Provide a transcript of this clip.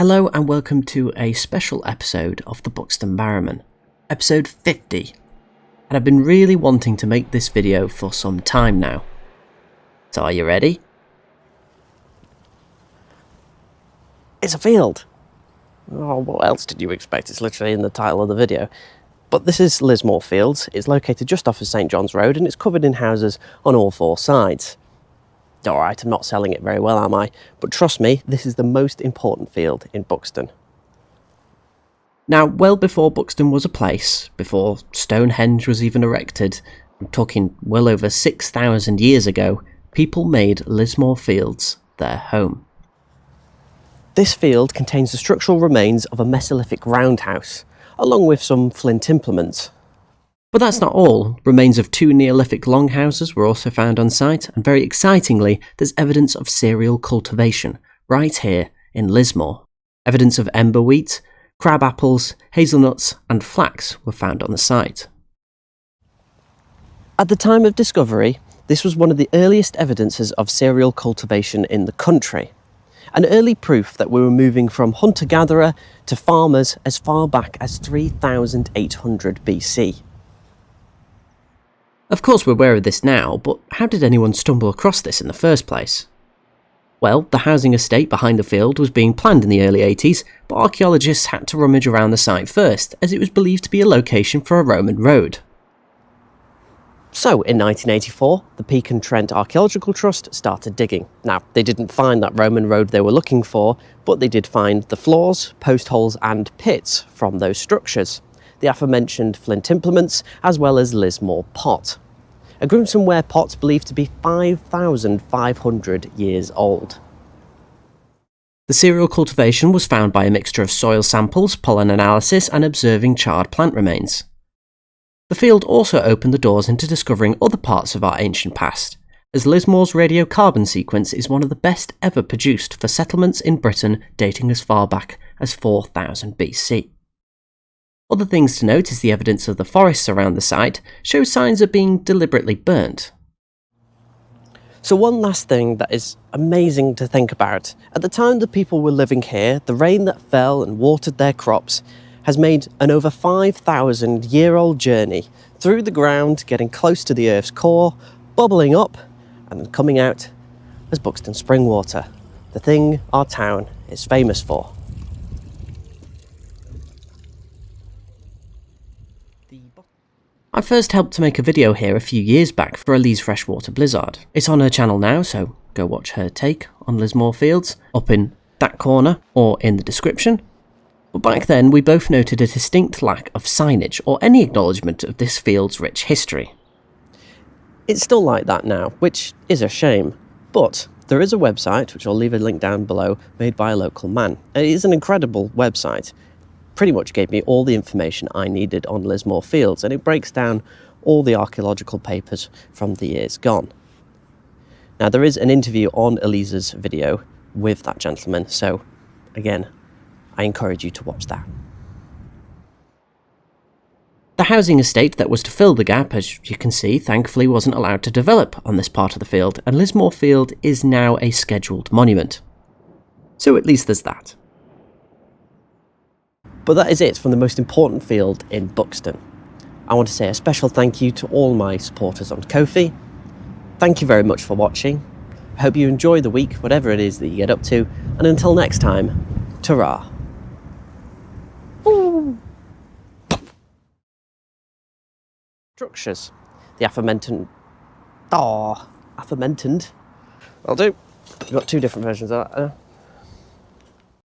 Hello and welcome to a special episode of the Buxton Barrow Man, episode 50, and I've been really wanting to make this video for some time now. So are you ready? It's a field! Oh, what else did you expect? It's literally in the title of the video. But this is Lismore Fields. It's located just off of St John's Road and it's covered in houses on all four sides. Alright, I'm not selling it very well, am I? But trust me, this is the most important field in Buxton. Now, well before Buxton was a place, before Stonehenge was even erected, I'm talking well over 6,000 years ago, people made Lismore Fields their home. This field contains the structural remains of a Mesolithic roundhouse, along with some flint implements. But that's not all. Remains of two Neolithic longhouses were also found on site, and very excitingly, there's evidence of cereal cultivation, right here in Lismore. Evidence of ember wheat, crab apples, hazelnuts and flax were found on the site. At the time of discovery, this was one of the earliest evidences of cereal cultivation in the country. An early proof that we were moving from hunter-gatherer to farmers as far back as 3,800 BC. Of course we're aware of this now, but how did anyone stumble across this in the first place? Well, the housing estate behind the field was being planned in the early 80s, but archaeologists had to rummage around the site first, as it was believed to be a location for a Roman road. So, in 1984, the Peak and Trent Archaeological Trust started digging. Now, they didn't find that Roman road they were looking for, but they did find the floors, post holes and pits from those structures. The aforementioned flint implements, as well as Lismore pot. A Grimston ware pot believed to be 5,500 years old. The cereal cultivation was found by a mixture of soil samples, pollen analysis and observing charred plant remains. The field also opened the doors into discovering other parts of our ancient past, as Lismore's radiocarbon sequence is one of the best ever produced for settlements in Britain dating as far back as 4000 BC. Other things to note is the evidence of the forests around the site shows signs of being deliberately burnt. So one last thing that is amazing to think about. At the time the people were living here, the rain that fell and watered their crops has made an over 5,000-year-old journey through the ground, getting close to the Earth's core, bubbling up, and then coming out as Buxton spring water, the thing our town is famous for. I first helped to make a video here a few years back for Elise Freshwater Blizzard. It's on her channel now, so go watch her take on Lismore Fields, up in that corner or in the description. But back then we both noted a distinct lack of signage or any acknowledgement of this field's rich history. It's still like that now, which is a shame, but there is a website, which I'll leave a link down below, made by a local man. It is an incredible website. Pretty much gave me all the information I needed on Lismore Fields, and it breaks down all the archaeological papers from the years gone. Now there is an interview on Elise's video with that gentleman, so again, I encourage you to watch that. The housing estate that was to fill the gap, as you can see, thankfully wasn't allowed to develop on this part of the field, and Lismore Field is now a scheduled monument. So at least there's that. But that is it from the most important field in Buxton. I want to say a special thank you to all my supporters on Ko-fi. Thank you very much for watching. I hope you enjoy the week, whatever it is that you get up to, and until next time, ta-ra. Structures. The aforementioned... aforementioned. I'll do. We've got two different versions of that.